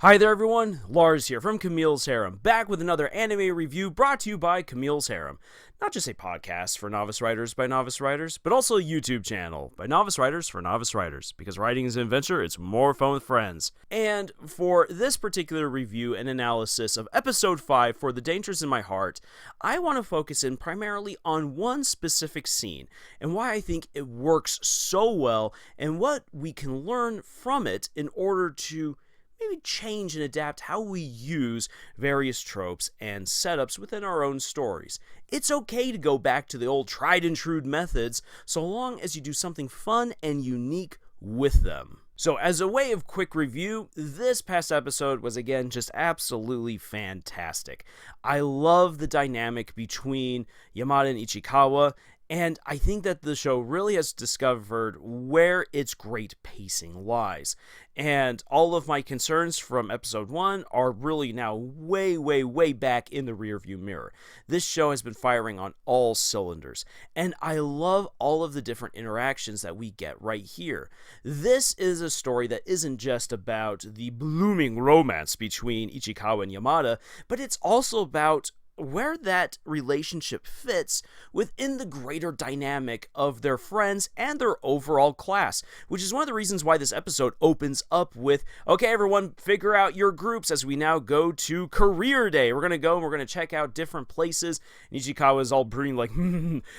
Hi there everyone, Lars here from Camille's Harem, back with another anime review brought to you by Camille's Harem. Not just a podcast for novice writers by novice writers, but also a YouTube channel by novice writers for novice writers, because writing is an adventure, it's more fun with friends. And for this particular review and analysis of episode 5 for The Dangers in My Heart, I want to focus in primarily on one specific scene, and why I think it works so well, and what we can learn from it in order to maybe change and adapt how we use various tropes and setups within our own stories. It's okay to go back to the old tried and true methods, so long as you do something fun and unique with them. So as a way of quick review, this past episode was again just absolutely fantastic. I love the dynamic between Yamada and Ichikawa, and I think that the show really has discovered where its great pacing lies. And all of my concerns from episode 1 are really now way back in the rearview mirror. This show has been firing on all cylinders, and I love all of the different interactions that we get right here. This is a story that isn't just about the blooming romance between Ichikawa and Yamada, but it's also about where that relationship fits within the greater dynamic of their friends and their overall class, which is one of the reasons why this episode opens up with, okay everyone, figure out your groups as we now go to career day. We're gonna go and we're gonna check out different places. And Ichikawa is all brooding like,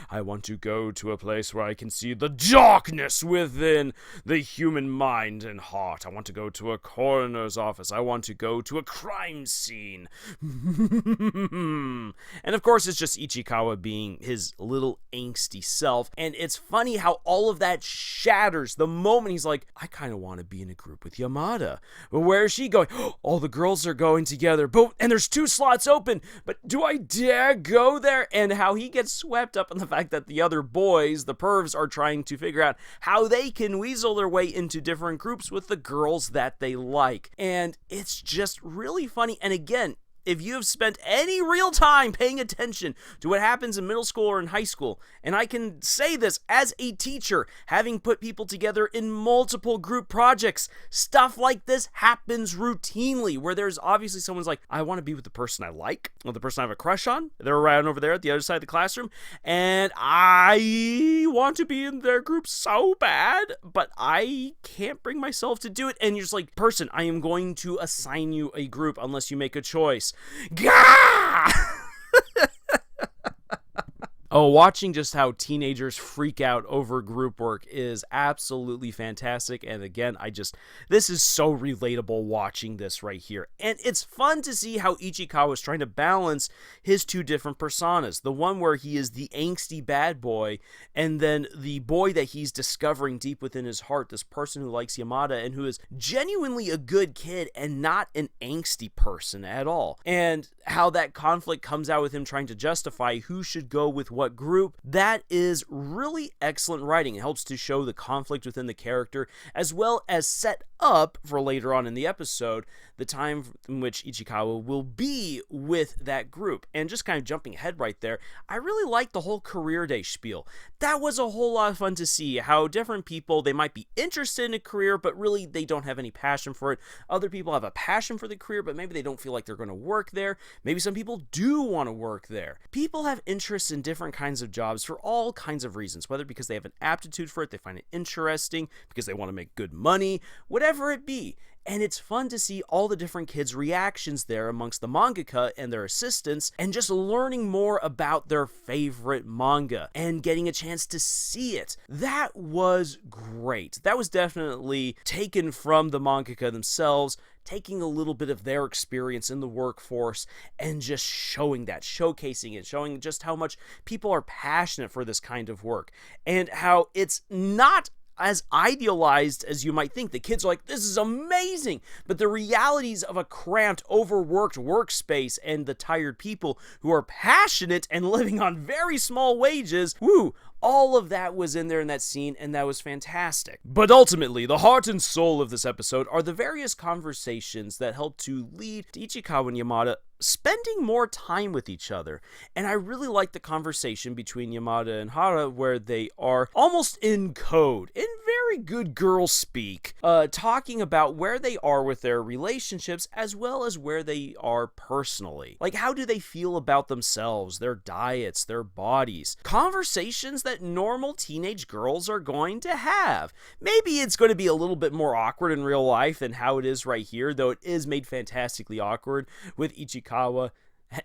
I want to go to a place where I can see the darkness within the human mind and heart. I want to go to a coroner's office. I want to go to a crime scene. And of course, it's just Ichikawa being his little angsty self. And it's funny how all of that shatters the moment he's like, I kind of want to be in a group with Yamada. But where is she going? All the girls are going together. And there's 2 slots open. But do I dare go there? And how he gets swept up in the fact that the other boys, the pervs, are trying to figure out how they can weasel their way into different groups with the girls that they like. And it's just really funny. And again, if you have spent any real time paying attention to what happens in middle school or in high school, and I can say this as a teacher, having put people together in multiple group projects, stuff like this happens routinely, where there's obviously someone's like, I want to be with the person I like, or the person I have a crush on, they're around over there at the other side of the classroom, and I want to be in their group so bad, but I can't bring myself to do it, and you're just like, person, I am going to assign you a group unless you make a choice. Gah! Oh, watching just how teenagers freak out over group work is absolutely fantastic. And again, this is so relatable watching this right here. And it's fun to see how Ichikawa is trying to balance his 2 different personas. The one where he is the angsty bad boy, and then the boy that he's discovering deep within his heart, this person who likes Yamada and who is genuinely a good kid and not an angsty person at all. And how that conflict comes out with him trying to justify who should go with what group. That is really excellent writing. It helps to show the conflict within the character, as well as set up for later on in the episode the time in which Ichikawa will be with that group. And just kind of jumping ahead right there, I really like the whole career day spiel. That was a whole lot of fun to see how different people, they might be interested in a career, but really they don't have any passion for it. Other people have a passion for the career, but maybe they don't feel like they're going to work there. Maybe some people do want to work there. People have interests in different kinds of jobs for all kinds of reasons, whether because they have an aptitude for it, they find it interesting, because they want to make good money, whatever it be. And it's fun to see all the different kids' reactions there amongst the mangaka and their assistants, and just learning more about their favorite manga and getting a chance to see it. That was great. That was definitely taken from the mangaka themselves, taking a little bit of their experience in the workforce and just showing that, showcasing it, showing just how much people are passionate for this kind of work, and how it's not as idealized as you might think. The kids are like, this is amazing, but the realities of a cramped, overworked workspace and the tired people who are passionate and living on very small wages, All of that was in there in that scene, and that was fantastic. But ultimately, the heart and soul of this episode are the various conversations that help to lead to Ichikawa and Yamada spending more time with each other. And I really like the conversation between Yamada and Hara where they are almost in code, in very good girl speak, talking about where they are with their relationships as well as where they are personally. Like, how do they feel about themselves, their diets, their bodies? Conversations that normal teenage girls are going to have. Maybe it's going to be a little bit more awkward in real life than how it is right here, though it is made fantastically awkward with Ichikawa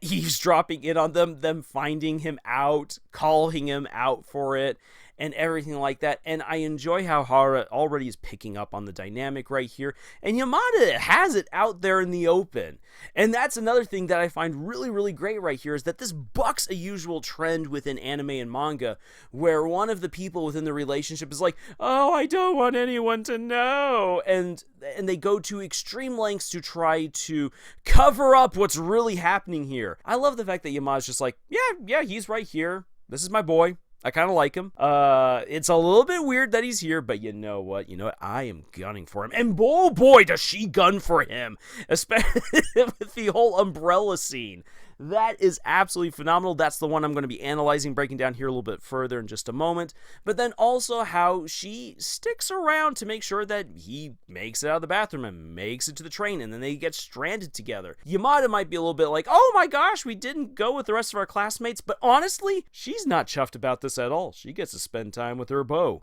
eavesdropping in on them finding him out, calling him out for it, and everything like that. And I enjoy how Hara already is picking up on the dynamic right here, and Yamada has it out there in the open. And that's another thing that I find really, really great right here, is that this bucks a usual trend within anime and manga, where one of the people within the relationship is like, oh, I don't want anyone to know, and they go to extreme lengths to try to cover up what's really happening here. I love the fact that Yamada's just like, yeah, he's right here. This is my boy. I kind of like him. It's a little bit weird that he's here, but you know what? I am gunning for him. And oh boy, does she gun for him. Especially with the whole umbrella scene. That is absolutely phenomenal. That's the one I'm going to be analyzing, breaking down here a little bit further in just a moment. But then also how she sticks around to make sure that he makes it out of the bathroom and makes it to the train, and then they get stranded together. Yamada might be a little bit like, oh my gosh, we didn't go with the rest of our classmates, but honestly, she's not chuffed about this at all. She gets to spend time with her beau.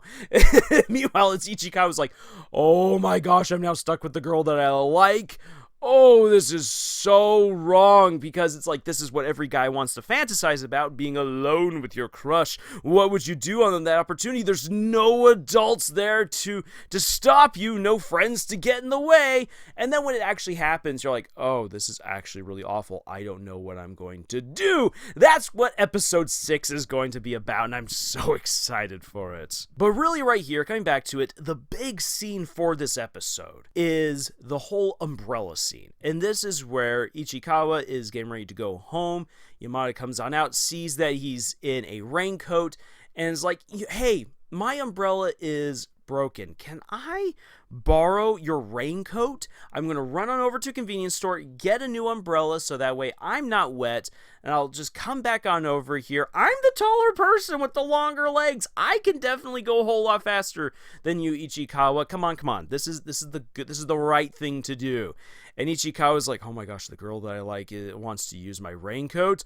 Meanwhile, it's Ichikawa's like, oh my gosh, I'm now stuck with the girl that I like. Oh, this is so wrong, because it's like, this is what every guy wants to fantasize about, being alone with your crush. What would you do on that opportunity? There's no adults there to stop you, no friends to get in the way. And then when it actually happens, you're like, oh, this is actually really awful. I don't know what I'm going to do. That's what episode 6 is going to be about, and I'm so excited for it. But really right here, coming back to it, the big scene for this episode is the whole umbrella scene. And this is where Ichikawa is getting ready to go home. Yamada comes on out, sees that he's in a raincoat, and is like, hey, my umbrella is broken. Can I borrow your raincoat? I'm going to run on over to a convenience store, get a new umbrella so that way I'm not wet, and I'll just come back on over here. I'm the taller person with the longer legs. I can definitely go a whole lot faster than you, Ichikawa. Come on. This is the right thing to do. And Ichikawa's like, oh my gosh, the girl that I like wants to use my raincoat.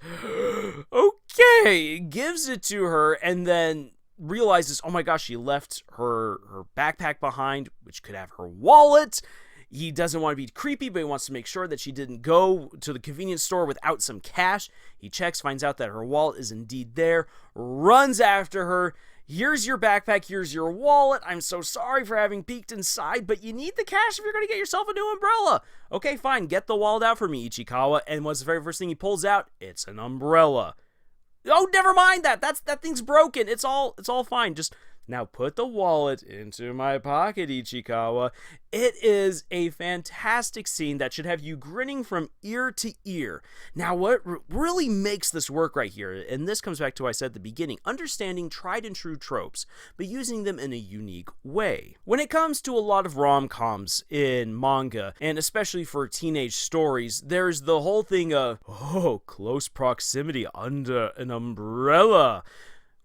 Okay, gives it to her, and then realizes, oh my gosh, she left her backpack behind, which could have her wallet. He doesn't want to be creepy, but he wants to make sure that she didn't go to the convenience store without some cash. He checks, finds out that her wallet is indeed there, runs after her. Here's your backpack, here's your wallet. I'm so sorry for having peeked inside, but you need the cash if you're going to get yourself a new umbrella. Okay, fine, get the wallet out for me, Ichikawa. And what's the very first thing he pulls out? It's an umbrella. Oh, never mind that. That thing's broken. It's all fine. Just now put the wallet into my pocket, Ichikawa. It is a fantastic scene that should have you grinning from ear to ear. Now, what really makes this work right here, and this comes back to what I said at the beginning, understanding tried and true tropes, but using them in a unique way. When it comes to a lot of rom-coms in manga, and especially for teenage stories, there's the whole thing of, close proximity under an umbrella.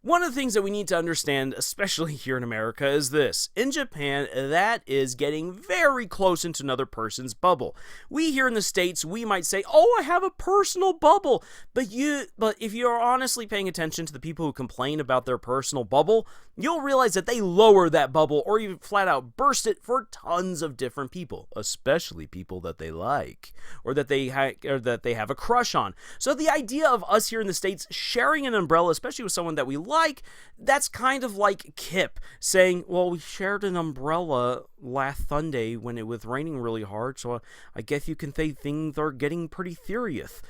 One of the things that we need to understand, especially here in America, is this. In Japan, that is getting very close into another person's bubble. We here in the States, we might say, oh, I have a personal bubble. But if you're honestly paying attention to the people who complain about their personal bubble, you'll realize that they lower that bubble or even flat out burst it for tons of different people, especially people that they like or that they have a crush on. So the idea of us here in the States sharing an umbrella, especially with someone that we like, that's kind of like Kip saying, well, we shared an umbrella last Sunday when it was raining really hard, so I guess you can say things are getting pretty serious.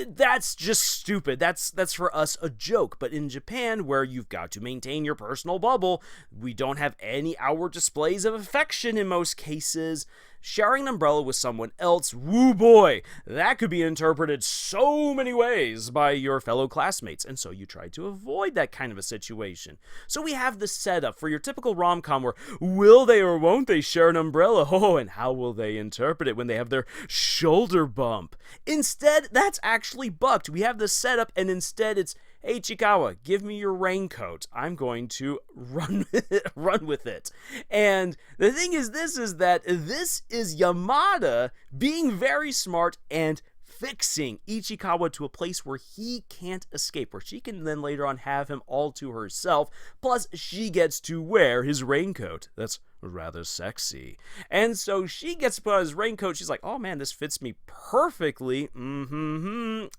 That's just stupid. That's for us a joke. But in Japan, where you've got to maintain your personal bubble, we don't have any outward displays of affection in most cases. sharing an umbrella with someone else, woo boy, that could be interpreted so many ways by your fellow classmates, and so you try to avoid that kind of a situation. So we have the setup for your typical rom-com where will they or won't they share an umbrella? Oh, and how will they interpret it when they have their shoulder bump? Instead, that's actually bucked. We have the setup, and instead it's, hey, Ichikawa, give me your raincoat. I'm going to run with it. And the thing is this is Yamada being very smart and fixing Ichikawa to a place where he can't escape, where she can then later on have him all to herself, plus she gets to wear his raincoat. That's rather sexy. And so she gets to put on his raincoat. She's like, oh man, this fits me perfectly. Hint,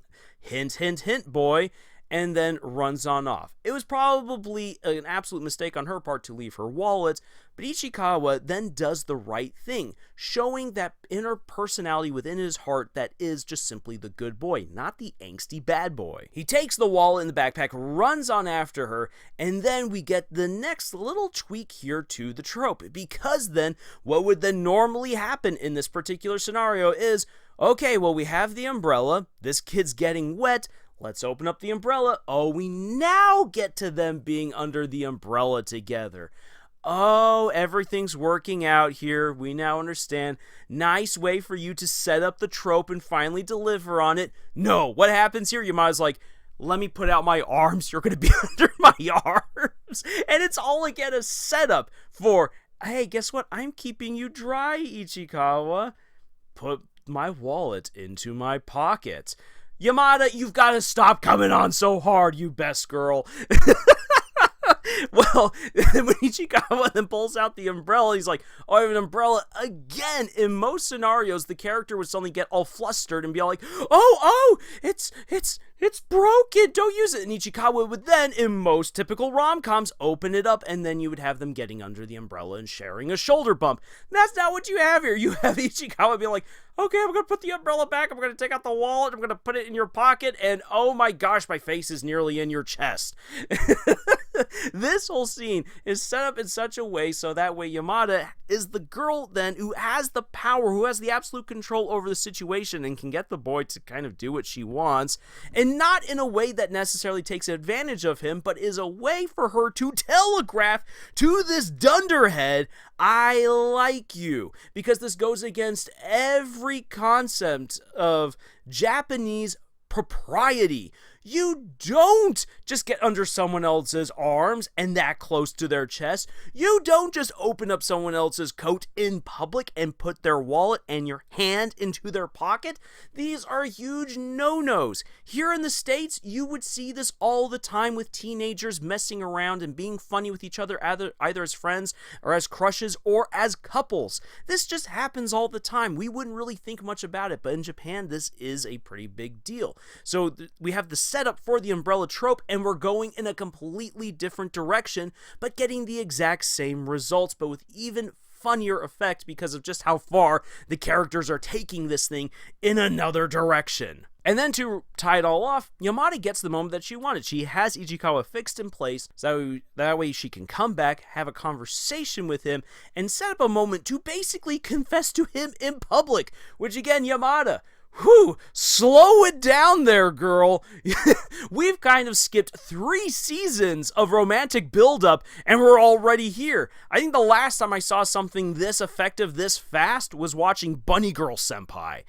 hint, hint, boy. And then runs on off. It was probably an absolute mistake on her part to leave her wallet, but Ichikawa then does the right thing, showing that inner personality within his heart that is just simply the good boy, not the angsty bad boy. He takes the wallet in the backpack, runs on after her, and then we get the next little tweak here to the trope, because then what would then normally happen in this particular scenario is, okay, well, we have the umbrella, this kid's getting wet, let's open up the umbrella. Oh, we now get to them being under the umbrella together. Oh, everything's working out here. We now understand. Nice way for you to set up the trope and finally deliver on it. No, what happens here? Yamada's like, let me put out my arms. You're going to be under my arms. And it's all again a setup for, hey, guess what? I'm keeping you dry, Ichikawa. Put my wallet into my pocket. Yamada, you've got to stop coming on so hard, you best girl. Well, when Ichikawa then pulls out the umbrella, he's like, oh, I have an umbrella again. In most scenarios, the character would suddenly get all flustered and be all like, oh, it's broken, don't use it. And Ichikawa would then, in most typical rom-coms, open it up, and then you would have them getting under the umbrella and sharing a shoulder bump. That's not what you have here. You have Ichikawa being like, okay, I'm going to put the umbrella back, I'm going to take out the wallet, I'm going to put it in your pocket, and oh my gosh, my face is nearly in your chest. This whole scene is set up in such a way so that way Yamada is the girl then who has the power, who has the absolute control over the situation and can get the boy to kind of do what she wants, and not in a way that necessarily takes advantage of him, but is a way for her to telegraph to this dunderhead, I like you, because this goes against every concept of Japanese propriety. You don't just get under someone else's arms and that close to their chest. You don't just open up someone else's coat in public and put their wallet and your hand into their pocket. These are huge no-nos. Here in the States, you would see this all the time with teenagers messing around and being funny with each other, either as friends or as crushes or as couples. This just happens all the time. We wouldn't really think much about it, but in Japan, this is a pretty big deal. So we have the setup for the umbrella trope, and we're going in a completely different direction, but getting the exact same results, but with even funnier effect because of just how far the characters are taking this thing in another direction. And then to tie it all off, Yamada gets the moment that she wanted. She has Ichikawa fixed in place, so that way she can come back, have a conversation with him, and set up a moment to basically confess to him in public, which again, Yamada, whew, slow it down there, girl. We've kind of skipped 3 seasons of romantic buildup, and we're already here. I think the last time I saw something this effective, this fast, was watching Bunny Girl Senpai.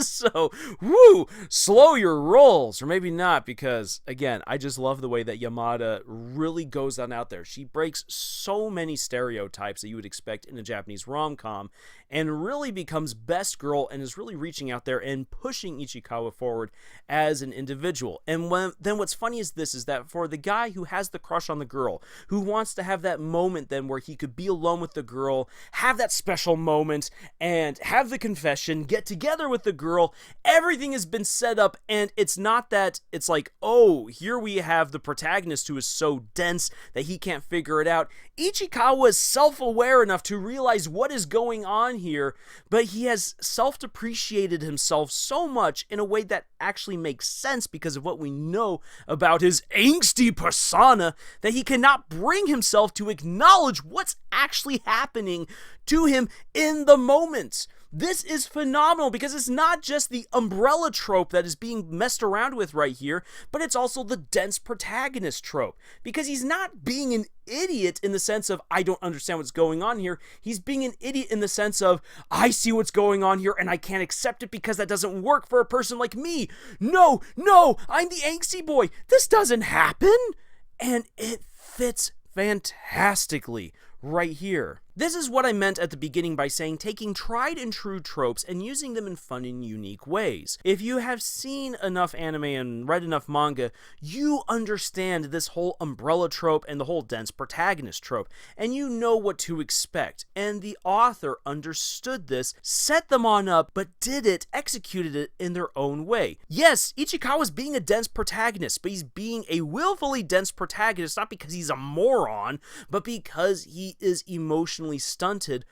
So, whoo, slow your rolls. Or maybe not, because, again, I just love the way that Yamada really goes on out there. She breaks so many stereotypes that you would expect in a Japanese rom-com, and really becomes best girl and is really reaching out there and pushing Ichikawa forward as an individual. And then what's funny is this, is that for the guy who has the crush on the girl, who wants to have that moment then where he could be alone with the girl, have that special moment, and have the confession, get together with the girl, everything has been set up, and it's not that it's like, oh, here we have the protagonist who is so dense that he can't figure it out. Ichikawa is self-aware enough to realize what is going on here, but he has self-depreciated elevated himself so much in a way that actually makes sense because of what we know about his angsty persona, that he cannot bring himself to acknowledge what's actually happening to him in the moment. This is phenomenal because it's not just the umbrella trope that is being messed around with right here, but it's also the dense protagonist trope. Because he's not being an idiot in the sense of, I don't understand what's going on here. He's being an idiot in the sense of, I see what's going on here and I can't accept it because that doesn't work for a person like me. No, I'm the angsty boy. This doesn't happen. And it fits fantastically right here. This is what I meant at the beginning by saying taking tried and true tropes and using them in fun and unique ways. If you have seen enough anime and read enough manga, you understand this whole umbrella trope and the whole dense protagonist trope, and you know what to expect. And the author understood this, set them on up, but executed it in their own way. Yes, Ichikawa's being a dense protagonist, but he's being a willfully dense protagonist not because he's a moron, but because he is emotionally stunted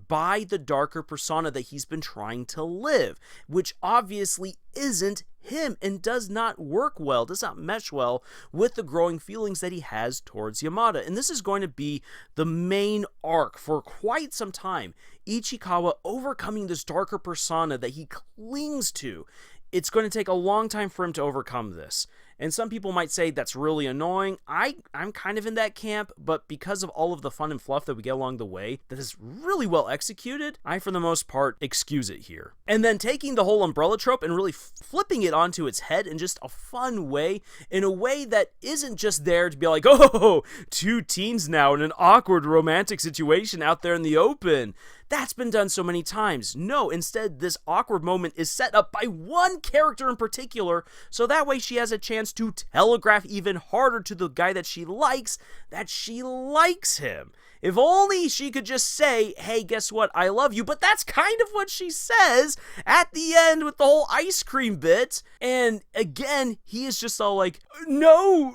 by the darker persona that he's been trying to live, which obviously isn't him and does not mesh well with the growing feelings that he has towards Yamada. And this is going to be the main arc for quite some time. Ichikawa overcoming this darker persona that he clings to. It's going to take a long time for him to overcome this. And some people might say that's really annoying. I'm kind of in that camp, but because of all of the fun and fluff that we get along the way that is really well executed, I, for the most part, excuse it here. And then taking the whole umbrella trope and really flipping it onto its head in just a fun way, in a way that isn't just there to be like, oh, two teens now in an awkward romantic situation out there in the open. That's been done so many times. No, instead, this awkward moment is set up by one character in particular, so that way she has a chance to telegraph even harder to the guy that she likes him. If only she could just say, hey, guess what, I love you, but that's kind of what she says at the end with the whole ice cream bit, and again, he is just all like, no,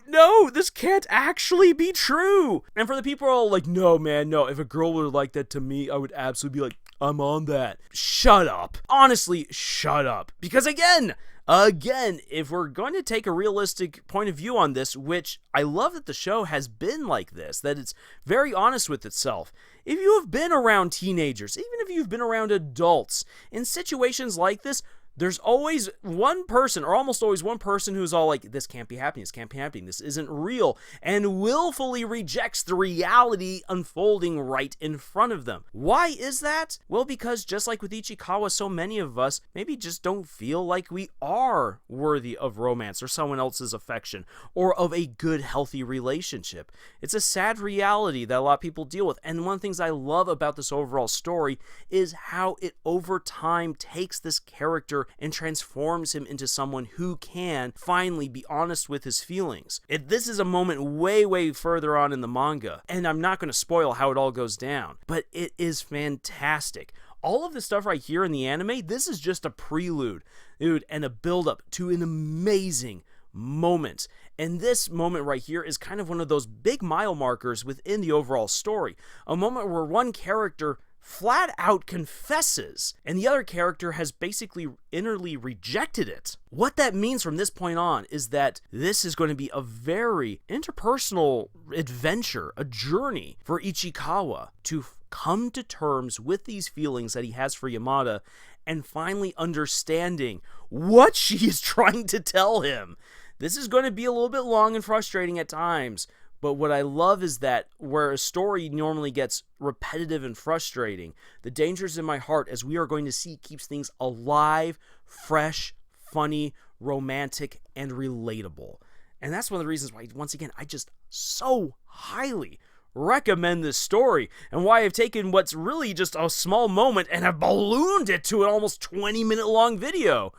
this can't actually be true. And for the people who are all like, no, man, no, if a girl were like that to me, I would absolutely be like, I'm on that. Shut up. Honestly, shut up. Because again, if we're going to take a realistic point of view on this, which I love that the show has been like this, that it's very honest with itself. If you have been around teenagers, even if you've been around adults, in situations like this, there's always one person, or almost always one person, who's all like, this can't be happening, this isn't real, and willfully rejects the reality unfolding right in front of them. Why is that? Well, because just like with Ichikawa, so many of us maybe just don't feel like we are worthy of romance or someone else's affection or of a good, healthy relationship. It's a sad reality that a lot of people deal with, and one of the things I love about this overall story is how it over time takes this character and transforms him into someone who can finally be honest with his feelings. This is a moment way further on in the manga, and I'm not going to spoil how it all goes down, but it is fantastic. All of this stuff right here in the anime, this is just a prelude, dude, and a build-up to an amazing moment. And this moment right here is kind of one of those big mile markers within the overall story. A moment where one character flat out confesses, and the other character has basically innerly rejected it. What that means from this point on is that this is going to be a very interpersonal adventure, a journey for Ichikawa to come to terms with these feelings that he has for Yamada and finally understanding what she is trying to tell him. This is going to be a little bit long and frustrating at times, but what I love is that where a story normally gets repetitive and frustrating, the Dangers in My Heart, as we are going to see, keeps things alive, fresh, funny, romantic, and relatable. And that's one of the reasons why, once again, I just so highly recommend this story, and why I've taken what's really just a small moment and have ballooned it to an almost 20-minute long video.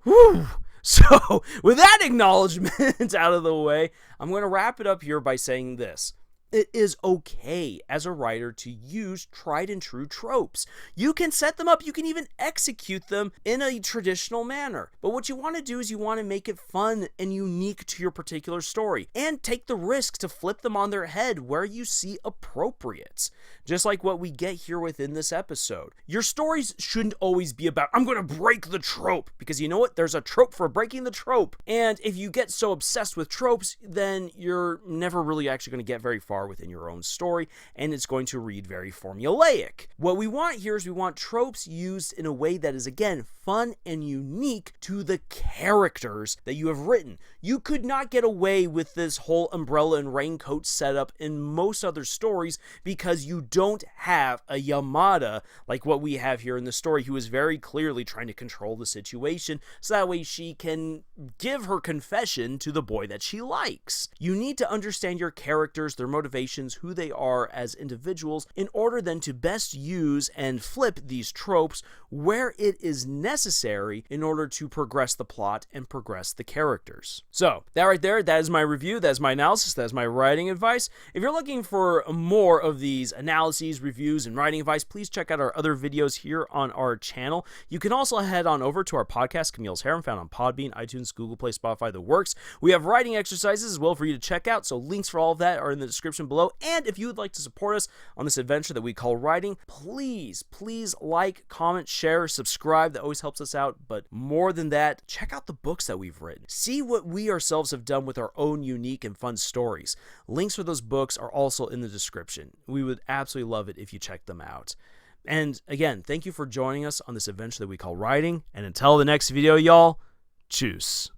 Whew! So, with that acknowledgement out of the way, I'm going to wrap it up here by saying this. It is okay as a writer to use tried and true tropes. You can set them up, you can even execute them in a traditional manner. But what you want to do is you want to make it fun and unique to your particular story, and take the risk to flip them on their head where you see appropriate. Just like what we get here within this episode. Your stories shouldn't always be about, I'm going to break the trope, because you know what? There's a trope for breaking the trope. And if you get so obsessed with tropes, then you're never really actually going to get very far within your own story, and it's going to read very formulaic. What we want here is we want tropes used in a way that is, again, fun and unique to the characters that you have written. You could not get away with this whole umbrella and raincoat setup in most other stories because you don't have a Yamada like what we have here in the story, who is very clearly trying to control the situation so that way she can give her confession to the boy that she likes. You need to understand your characters, their motivations, who they are as individuals, in order then to best use and flip these tropes where it is necessary in order to progress the plot and progress the characters. So, that right there, that is my review, that is my analysis, that is my writing advice. If you're looking for more of these analyses, reviews, and writing advice, please check out our other videos here on our channel. You can also head on over to our podcast, Camille's Harem, found on Podbean, iTunes, Google Play, Spotify, the works. We have writing exercises as well for you to check out, so links for all of that are in the description below. And if you would like to support us on this adventure that we call writing, please like, comment, share, subscribe. That always helps us out. But more than that, check out the books that we've written. See what we ourselves have done with our own unique and fun stories. Links for those books are also in the description. We would absolutely love it if you check them out. And again, thank you for joining us on this adventure that we call writing. And until the next video, y'all, tschüss.